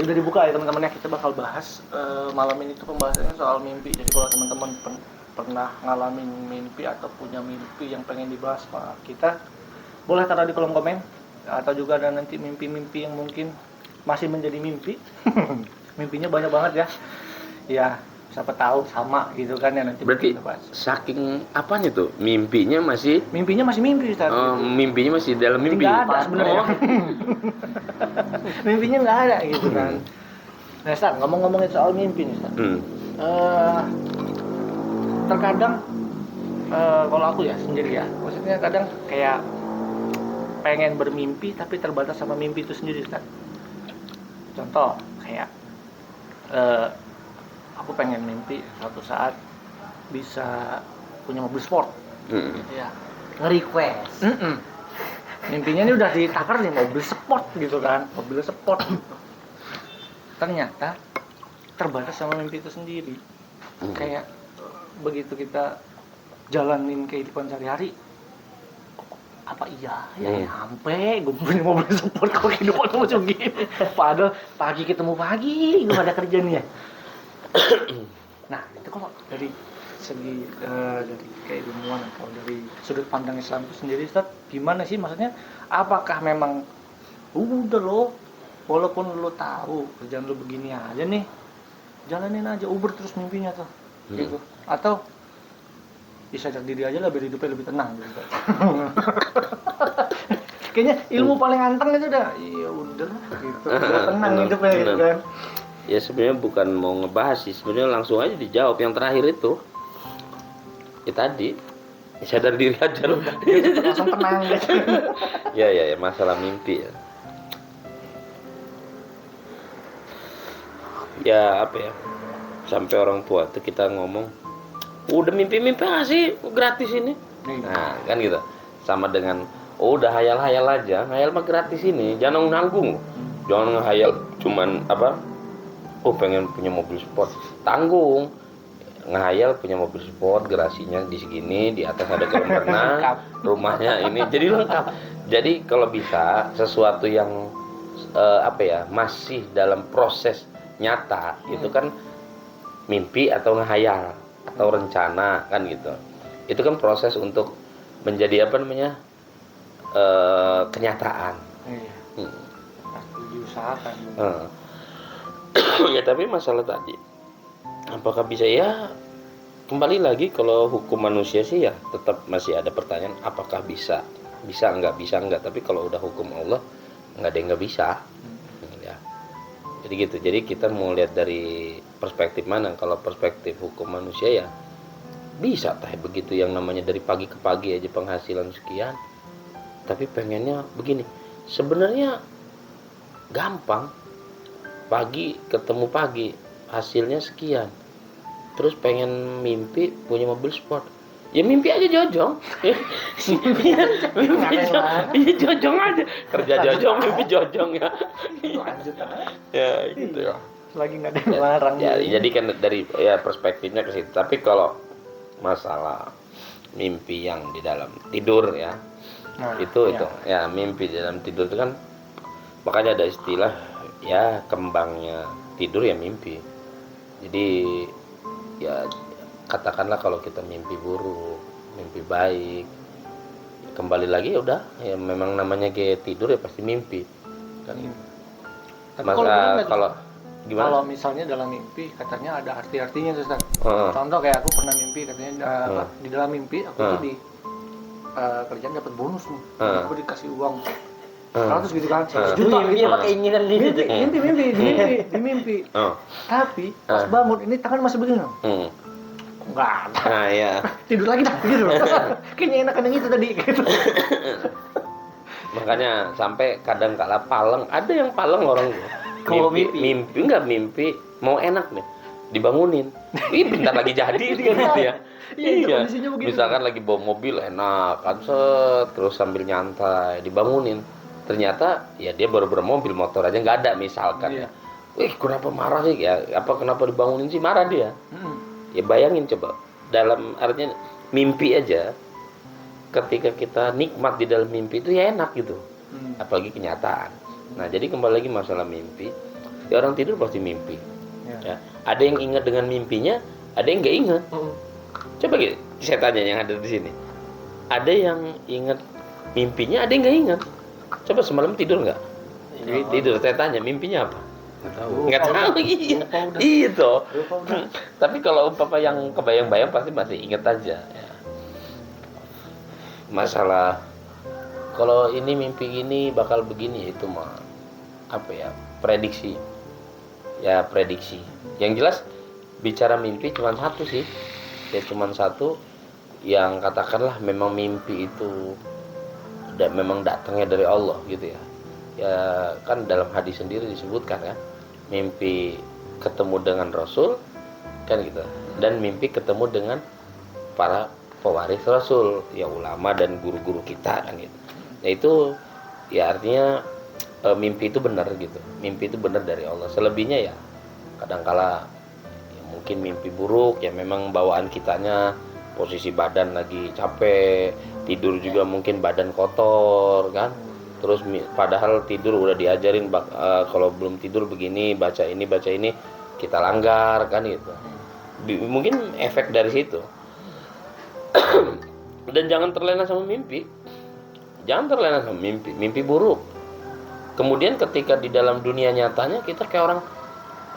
udah dibuka ya teman-teman ya, kita bakal bahas malam ini tuh pembahasannya soal mimpi. Jadi kalau teman-teman pernah ngalamin mimpi atau punya mimpi yang pengen dibahas sama kita, boleh taruh di kolom komen. Atau juga ada nanti mimpi-mimpi yang mungkin masih menjadi mimpi. Mimpinya banyak banget ya. Ya, siapa tahu sama gitu kan ya nanti. Berarti kita bahas. saking apanya tuh? Mimpinya masih Mimpi Ustaz. mimpinya masih dalam mimpi. Nggak ada sebenarnya. Mimpinya nggak ada gitu kan. Nah, Ustaz, ngomong-ngomongin soal mimpi nih, Ustaz. Terkadang kalau aku ya sendiri ya, maksudnya kadang kayak pengen bermimpi tapi terbatas sama mimpi itu sendiri, Ustaz. Contoh kayak aku pengen mimpi suatu saat bisa punya mobil sport. Gitu ya. Nge-request. Mimpinya ini udah ditakar nih mobil sport gitu kan, mobil sport. Ternyata terbatas sama mimpi itu sendiri. Kayak begitu kita jalanin kehidupan sehari-hari, apa iya ya sampai gue punya mobil sport kok kehidupan gue macam gini. Padahal pagi ketemu pagi gue ada kerjanya. Nah itu kalau dari segi dari keilmuan atau dari sudut pandang Islam itu sendiri, Ustaz, gimana sih maksudnya? Apakah memang udah lo walaupun lo tahu kerjaan lo begini aja nih, jalanin aja uber terus mimpinya tuh, gitu? Atau sadar diri aja lah biar hidupnya lebih tenang gitu. Kayaknya ilmu paling anteng itu udah ya udah gitu, biar tenang hidupnya gitu kan. Ya sebenarnya bukan mau ngebahas sih, sebenarnya langsung aja dijawab yang terakhir itu. Ya tadi sadar diri aja loh. Langsung tenang gitu. Ya masalah mimpi ya. Ya apa ya? Sampai orang tua tuh kita ngomong, udah mimpi-mimpi nggak sih gratis ini? Nah kan gitu. Sama dengan udah hayal-hayal aja, hayal mah gratis ini, jangan nanggung. Jangan ngehayal cuman apa? Oh pengen punya mobil sport, tanggung. Ngehayal punya mobil sport, garasinya di segini, di atas ada kolam renang, rumahnya ini, jadi lengkap. Jadi kalau bisa sesuatu yang apa ya masih dalam proses nyata, itu kan mimpi atau ngehayal atau rencana kan gitu. Itu kan proses untuk menjadi apa namanya kenyataan. Iya. Pasti diusahakan. Ya tapi masalah tadi, apakah bisa ya? Kembali lagi kalau hukum manusia sih ya tetap masih ada pertanyaan apakah bisa enggak. Tapi kalau udah hukum Allah nggak ada yang nggak bisa. Ya. Jadi gitu. Jadi kita mau lihat dari perspektif mana? Kalau perspektif hukum manusia ya bisa begitu yang namanya dari pagi ke pagi aja penghasilan sekian. Tapi pengennya begini. Sebenarnya gampang. Pagi ketemu pagi hasilnya sekian. Terus pengen mimpi punya mobil sport. Ya mimpi aja jojong. Mimpi jojong aja. Kerja jojong, mimpi jojong ya. Lanjut aja. Ya gitu ya. Lagi nggak ada yang larang. Ya, jadi kan dari ya perspektifnya ke situ. Tapi kalau masalah mimpi yang di dalam tidur ya, itu ya mimpi di dalam tidur itu kan makanya ada istilah ya kembangnya tidur ya mimpi. Jadi ya katakanlah kalau kita mimpi buruk, mimpi baik, kembali lagi ya udah ya memang namanya kayak tidur ya pasti mimpi kan. Tapi kalau gimana? Kalau misalnya dalam mimpi katanya ada arti-artinya, Ustaz. Contoh kayak aku pernah mimpi katanya di dalam mimpi aku tuh di kerjaan dapat bonus nih. Aku dikasih uang 100 gitu kan. 100 juta Dia pakai keinginan gitu. Di mimpi. Tapi pas bangun ini tangan masih begini. Enggak. Nah, ya. Tidur lagi dah gitu. Kayaknya enakan yang itu tadi gitu. Makanya sampai kadang kala paleng, ada yang paleng orang Kalau mimpi mau enak nih dibangunin. Ih bentar lagi jadi kan gitu ya. Iya. Misalkan lagi bawa mobil enak kan terus sambil nyantai dibangunin. Ternyata ya dia baru bermobil, motor aja nggak ada misalkan. Wih kenapa marah sih ya? Kenapa dibangunin sih marah dia? Ya bayangin coba dalam artinya mimpi aja. Ketika kita nikmat di dalam mimpi itu ya enak gitu. Apalagi kenyataan. Nah jadi kembali lagi masalah mimpi. Ya orang tidur pasti mimpi. Ya. Ya. Ada yang ingat dengan mimpinya, ada yang nggak ingat. Coba gitu, saya tanya yang ada di sini. Ada yang ingat mimpinya, ada yang nggak ingat. Coba semalam tidur nggak? Tidur. Saya tanya mimpinya apa? Nggak tahu. Nggak tahu. Iya. Lupa udah. Iya toh. Lupa udah. Tapi kalau umpama yang kebayang-bayang pasti masih ingat aja. Ya. Masalah kalau ini mimpi gini bakal begini itu mah apa ya, prediksi. Ya prediksi. Yang jelas bicara mimpi cuma satu sih. Ya cuma satu yang katakanlah memang mimpi itu memang datangnya dari Allah gitu ya. Ya kan dalam hadis sendiri disebutkan kan, mimpi ketemu dengan Rasul kan gitu, dan mimpi ketemu dengan para pewaris Rasul, ya ulama dan guru-guru kita kan gitu. Nah itu ya artinya mimpi itu benar gitu, mimpi itu benar dari Allah. Selebihnya ya kadangkala ya mungkin mimpi buruk ya, memang bawaan kitanya posisi badan lagi capek, tidur juga mungkin badan kotor kan. Terus padahal tidur udah diajarin kalau belum tidur begini, baca ini kita langgar kan gitu. Mungkin efek dari situ. Dan jangan terlena sama mimpi. Jangan terlena sama mimpi buruk. Kemudian ketika di dalam dunia nyatanya kita kayak orang,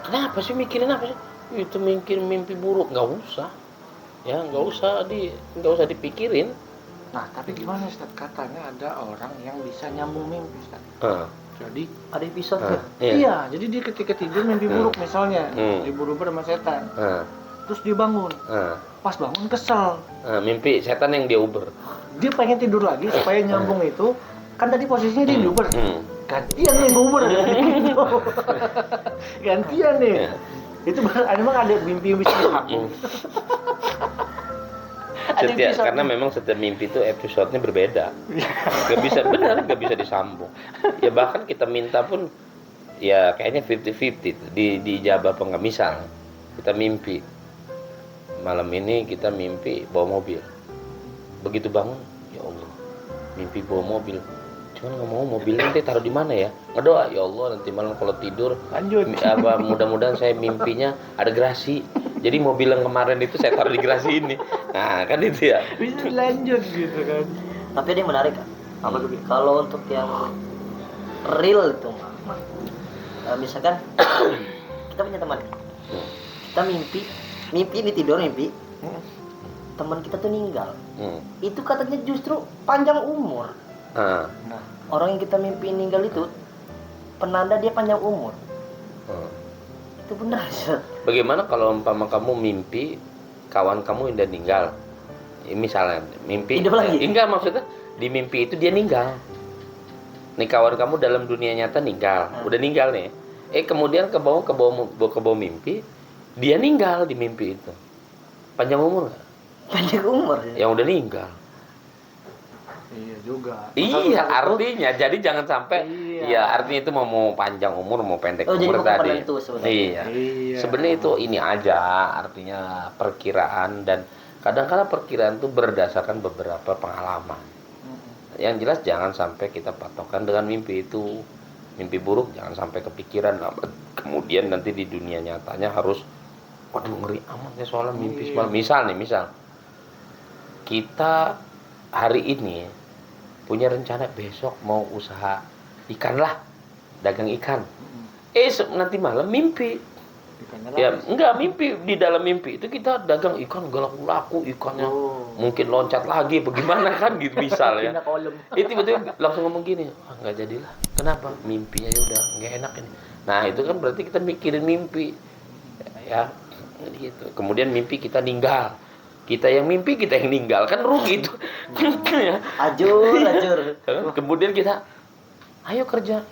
kenapa sih mikirin apa sih? Itu mikir mimpi buruk, nggak usah. Ya nggak usah dipikirin. Nah, tapi gimana Ustaz? Katanya ada orang yang bisa nyambung mimpi Ustaz. Jadi Ada episode ya? iya, jadi dia ketika tidur mimpi buruk misalnya, diburu-buru sama setan. Terus dia bangun. Pas bangun kesel. Mimpi setan yang dia uber. Dia pengen tidur lagi supaya nyambung itu. Kan tadi posisinya dia di Uber. Gantian nih Uber. Gantian nih. Itu memang ada mimpi yang bisa disambung. Karena memang setiap mimpi itu episodenya berbeda. Gak bisa disambung. Ya bahkan kita minta pun ya kayaknya 50-50 dijabah apa enggak. Misal kita mimpi malam ini kita mimpi bawa mobil. Begitu bangun, ya Allah, mimpi bawa mobil. Cuman nggak mau mobilnya nanti taruh di mana ya? Ngedoa, ya Allah nanti malam kalau tidur lanjut. Mudah-mudahan saya mimpinya ada gerasi. Jadi mobil yang kemarin itu saya taruh di gerasi ini. Nah kan itu ya. Bisa lanjut gitu kan. Tapi ada yang menarik kan? Apa tuh? Kalau untuk yang real itu, misalkan kita punya teman, kita mimpi ini tidur mimpi, teman kita tuh meninggal. Itu katanya justru panjang umur. Nah, Orang yang kita mimpi meninggal itu penanda dia panjang umur. Itu benar sih. Bagaimana kalau umpama kamu mimpi kawan kamu yang udah meninggal? Misalnya mimpi Hidup lagi? Enggak, maksudnya di mimpi itu dia meninggal. Nih kawan kamu dalam dunia nyata meninggal, udah meninggal nih. Kemudian ke bawah mimpi dia meninggal di mimpi itu. Panjang umur nggak? Panjang umur. Yang udah meninggal. iya juga. Iya, artinya jadi jangan sampai Iya. artinya itu mau panjang umur mau pendek Jadi umur bukan tadi. penentu sebenarnya. Iya. Sebenarnya itu ini aja, artinya perkiraan, dan kadang-kala perkiraan itu berdasarkan beberapa pengalaman. Yang jelas jangan sampai kita patokan dengan mimpi itu. Mimpi buruk jangan sampai kepikiran. Kemudian nanti di dunia nyatanya harus, waduh ngeri amat ya soalnya mimpi semalam. Misal kita hari ini punya rencana besok mau usaha ikan lah, dagang ikan. Nanti malam mimpi. Ya enggak, mimpi di dalam mimpi itu kita dagang ikan gak laku ikannya. Mungkin loncat lagi bagaimana kan gitu misal ya. Itu tiba-tiba langsung ngomong gini, nggak jadilah. Kenapa? Mimpinya udah nggak enak ini. Nah itu kan berarti kita mikirin mimpi ya gitu. Kemudian mimpi kita ninggal. Kita yang mimpi, kita yang ninggal, kan rugi itu. Ya. Ajur. Kemudian kita, ayo kerja.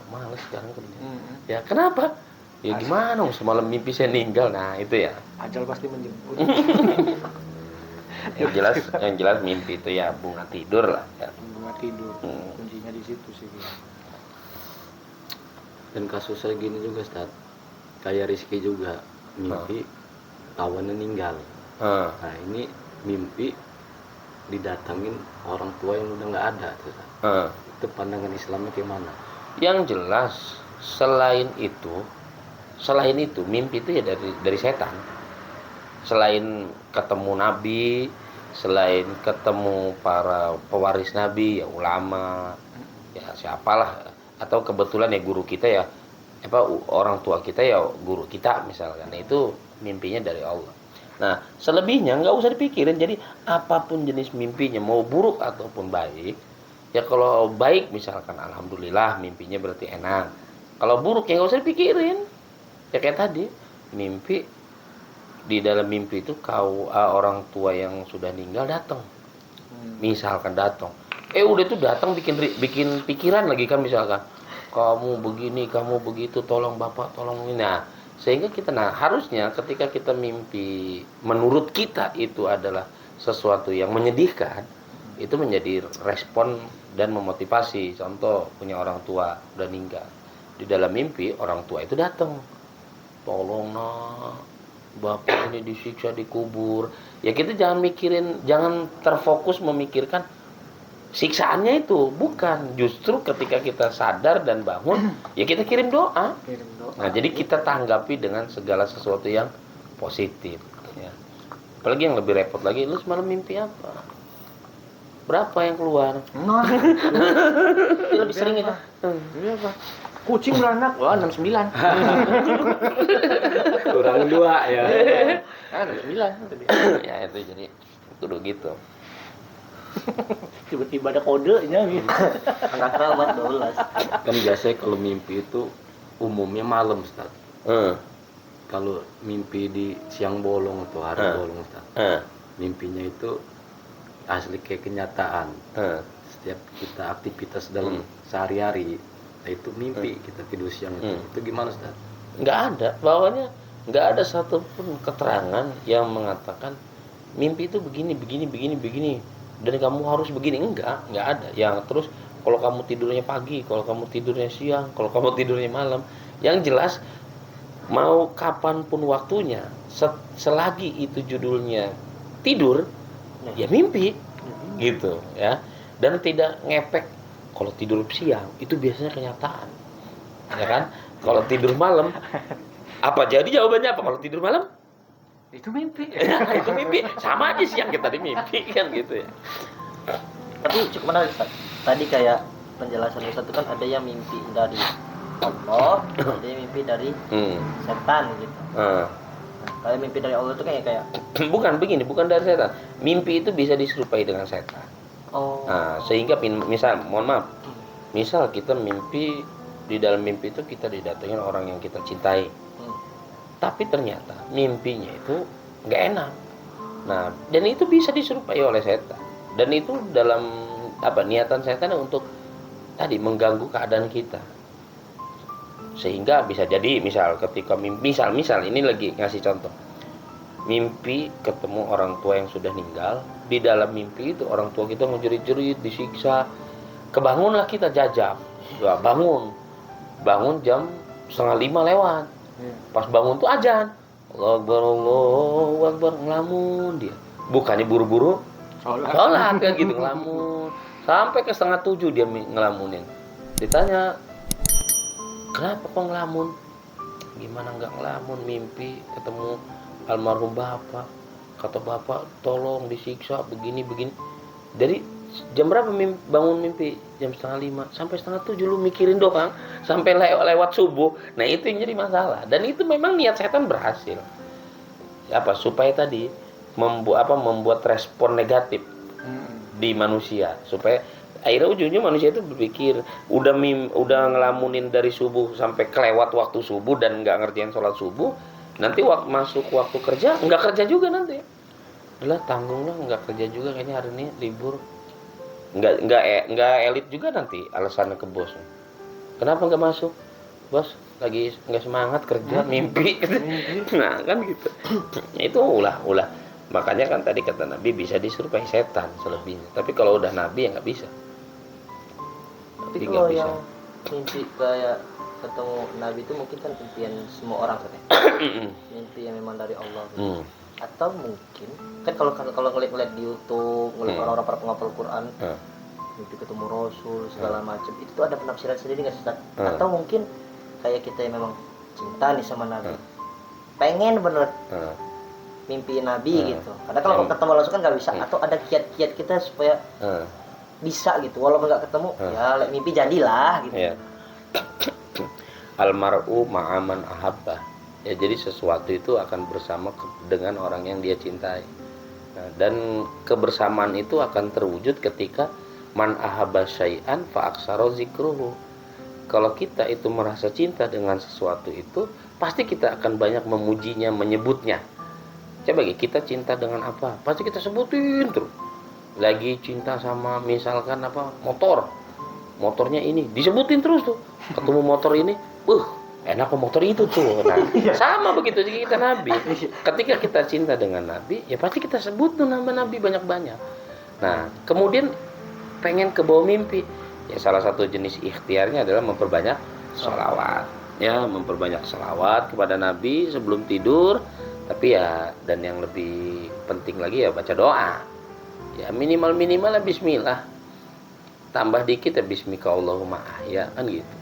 Males sekarang kerja. Ya kenapa? Ya gimana? Semalam mimpi saya ninggal. Nah itu ya. Ajal pasti menjemput. Yang jelas mimpi itu ya bunga tidur lah. Ya. Bunga tidur. Kuncinya di situ sih. Dan kasusnya gini juga, Ustaz. Kayak Rizky juga mimpi kawannya meninggal. Nah ini mimpi didatangin orang tua yang udah nggak ada, Ustaz. Itu pandangan Islamnya gimana? Yang jelas selain itu mimpi itu ya dari setan. Selain ketemu nabi, selain ketemu para pewaris nabi, ya ulama, ya siapalah, atau kebetulan ya guru kita ya orang tua kita ya guru kita misalkan, itu mimpinya dari Allah. Nah, selebihnya nggak usah dipikirin. Jadi apapun jenis mimpinya, mau buruk ataupun baik, ya kalau baik misalkan alhamdulillah mimpinya berarti enak. Kalau buruk ya nggak usah dipikirin. Ya kayak tadi, mimpi, di dalam mimpi itu orang tua yang sudah meninggal datang. Misalkan datang. Udah itu datang bikin pikiran lagi kan, misalkan kamu begini, kamu begitu, tolong Bapak, tolong ini. Nah, sehingga kita harusnya ketika kita mimpi menurut kita itu adalah sesuatu yang menyedihkan, itu menjadi respon dan memotivasi. Contoh, punya orang tua udah meninggal, di dalam mimpi orang tua itu datang, tolong nak, Bapak ini disiksa, dikubur. Ya kita jangan terfokus memikirkan siksaannya itu, bukan. Justru ketika kita sadar dan bangun, ya kita kirim doa. Nah, jadi kita tanggapi dengan segala sesuatu yang positif, ya. Apalagi yang lebih repot lagi, lu semalam mimpi apa? Berapa yang keluar? Itu lebih sering itu. Berapa? Kucing beranak, wah 69. Kurang 2 ya. 69. Ya itu jadi kudu gitu. Tiba-tiba ada kodenya gitu. Anak kerabat 12. Kan biasanya kalau mimpi itu umumnya malam, Ustaz. Kalau mimpi di siang bolong atau hari bolong, Ustaz. Mimpinya itu asli kayak kenyataan. Setiap kita aktivitas dalam sehari-hari, itu mimpi kita tidur siang itu. Itu gimana, Ustaz? Nggak ada, bawahnya nggak ada satupun keterangan yang mengatakan mimpi itu begini, dan kamu harus begini. Nggak ada. Yang terus kalau kamu tidurnya pagi, kalau kamu tidurnya siang, kalau kamu tidurnya malam. Yang jelas mau kapanpun waktunya, selagi itu judulnya tidur, ya mimpi, gitu ya. Dan tidak ngepek. Kalau tidur siang itu biasanya kenyataan, ya kan? Kalau tidur malam, apa jadi jawabannya apa? Kalau tidur malam Itu mimpi. itu mimpi, sama aja siang kita di mimpi kan gitu ya. Tapi cukup menarik, Ustaz. Tadi kayak penjelasan Ustaz itu kan ada yang mimpi dari Allah, ada yang mimpi dari setan gitu. Nah, kalau mimpi dari Allah itu kayak bukan dari setan. Mimpi itu bisa diserupai dengan setan. Nah, sehingga misal kita mimpi, di dalam mimpi itu kita didatengin orang yang kita cintai. Tapi ternyata mimpinya itu nggak enak. Nah, dan itu bisa diserupai oleh setan. Dan itu dalam niatan setan untuk tadi mengganggu keadaan kita. Sehingga bisa jadi misal ketika misal ini lagi ngasih contoh. Mimpi ketemu orang tua yang sudah meninggal, di dalam mimpi itu orang tua kita ngejerit-jerit, disiksa. Kebangunlah kita jajak. Ya, bangun jam 4:30 lewat. Pas bangun tuh azan. Allahu Akbar, ngelamun dia. Bukannya buru-buru sholat kan gitu, ngelamun. Sampai ke 6:30 dia ngelamunin. Ditanya, kenapa kok ngelamun? Gimana nggak ngelamun, mimpi ketemu almarhum bapak. Kata bapak, tolong disiksa begini. Jadi jam berapa bangun mimpi? Jam 4:30. Sampai 6:30 lu mikirin doang. Sampai lewat subuh. Nah itu yang jadi masalah. Dan itu memang niat setan berhasil. Supaya tadi membuat respon negatif di manusia. Supaya akhirnya ujungnya manusia itu berpikir udah ngelamunin dari subuh sampai kelewat waktu subuh dan nggak ngerjain sholat subuh. Nanti masuk waktu kerja nggak kerja juga nanti. Udah tanggunglah, nggak kerja juga kayaknya hari ini libur. Nggak elit juga nanti alasannya ke bos. Kenapa nggak masuk? Bos lagi nggak semangat kerja, mimpi. Nah kan gitu. Itu ulah. Makanya kan tadi kata Nabi bisa diserupai setan selebihnya. Tapi kalau udah Nabi ya nggak bisa. Tapi kalau yang mimpi kayak ketemu Nabi itu mungkin kan impian semua orang katanya. Mimpi yang memang dari Allah gitu. Atau mungkin kan kalau ngeliat di YouTube, ngeliat orang-orang para penghafal Quran, mimpi ketemu Rasul segala macam, itu tuh ada penafsiran sendiri nggak sih, Ustaz? Atau mungkin kayak kita yang memang cinta nih sama Nabi, pengen bener mimpi Nabi gitu. Karena kalau ketemu langsung kan nggak bisa. Atau ada kiat-kiat kita supaya bisa gitu, walaupun nggak ketemu, ya mimpi jadilah gitu. Ya. Almar'u ma'aman ahabbah. Ya, jadi sesuatu itu akan bersama dengan orang yang dia cintai. Nah, dan kebersamaan itu akan terwujud ketika man ahabba syai'an fa aksara zikruhu. Kalau kita itu merasa cinta dengan sesuatu itu, pasti kita akan banyak memujinya, menyebutnya. Coba kita cinta dengan apa? Pasti kita sebutin terus. Lagi cinta sama misalkan apa? Motornya ini disebutin terus tuh. Ketemu motor ini, enak motor itu tuh. Nah, sama begitu juga kita Nabi. Ketika kita cinta dengan Nabi, ya pasti kita sebut tuh nama Nabi banyak-banyak. Nah, kemudian pengen ke bawah mimpi. Ya salah satu jenis ikhtiarnya adalah memperbanyak sholawat. Ya, memperbanyak sholawat kepada Nabi sebelum tidur. Tapi ya, dan yang lebih penting lagi ya baca doa. Ya minimal lah bismillah. Tambah dikit ya bismika Allahumma ahya, kan gitu.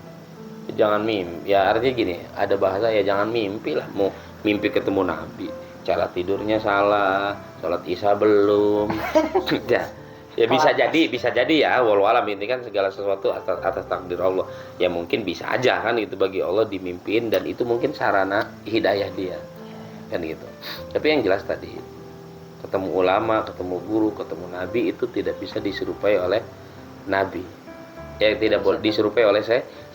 Jangan mimpi. Ya artinya gini, ada bahasa ya jangan mimpi lah. Mau mimpi ketemu Nabi, cara tidurnya salah, sholat isya belum. Ya bisa jadi ya. Walau alam, ini kan segala sesuatu atas takdir Allah. Ya mungkin bisa aja kan itu bagi Allah dimimpin, dan itu mungkin sarana hidayah dia. Kan gitu. Tapi yang jelas tadi, ketemu ulama, ketemu guru, ketemu nabi itu tidak bisa diserupai oleh nabi. Ya tidak boleh diserupai oleh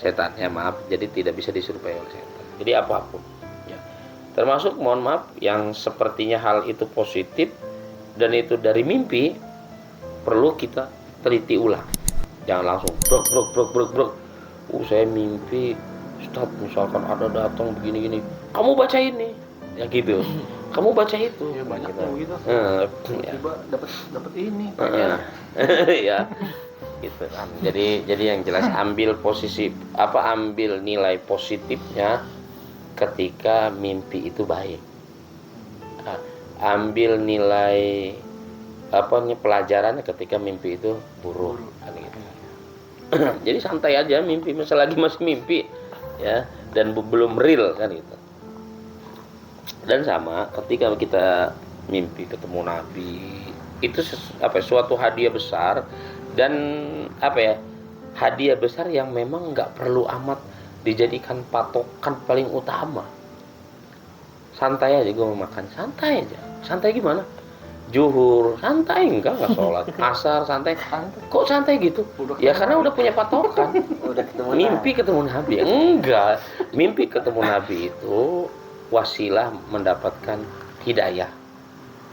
setan. Ya maaf, jadi tidak bisa diserupai oleh setan. Jadi apapun ya. Termasuk mohon maaf yang sepertinya hal itu positif dan itu dari mimpi, perlu kita teliti ulang. Jangan langsung brok. Saya mimpi Ustaz, misalkan ada datang begini-gini. Kamu baca ini. Ya gitu. Kamu baca itu. Ya banyak gitu. Tiba-tiba dapat ini. Ya. Gitu kan. Jadi yang jelas ambil nilai positifnya ketika mimpi itu baik. Ambil nilai pelajarannya ketika mimpi itu buruk kan gitu. Jadi santai aja mimpi, lagi masih mimpi ya, dan belum real kan gitu. Dan sama ketika kita mimpi ketemu Nabi, itu suatu hadiah besar, dan hadiah besar yang memang nggak perlu amat dijadikan patokan paling utama. Santai aja gue mau makan, santai aja. Santai gimana? Zuhur santai enggak sholat, asar santai. Kok santai gitu? Ya karena udah punya patokan. Udah ketemu Mimpi ketemu Nabi enggak. Mimpi ketemu Nabi itu wasilah mendapatkan hidayah.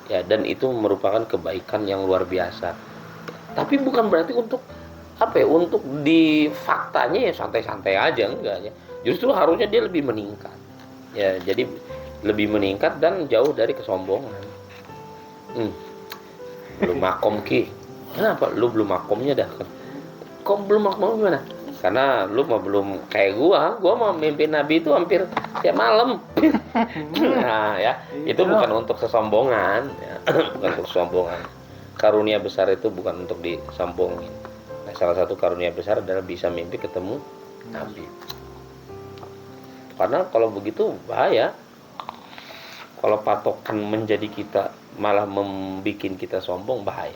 Ya, dan itu merupakan kebaikan yang luar biasa. Tapi bukan berarti untuk untuk di faktanya ya santai-santai aja, enggak ya. Justru harusnya dia lebih meningkat. Ya, jadi lebih meningkat dan jauh dari kesombongan. Belum makom Ki. Kenapa lu belum makomnya dah? Kok belum makom gimana? Karena lu mah belum kayak gua mau mimpi Nabi itu hampir tiap malam. Nah ya, itu bukan untuk kesombongan ya. Bukan untuk kesombongan. Karunia besar itu bukan untuk disombongin. Nah, salah satu karunia besar adalah bisa mimpi ketemu Nabi. Karena kalau begitu bahaya. Kalau patokan menjadi kita malah membikin kita sombong, bahaya.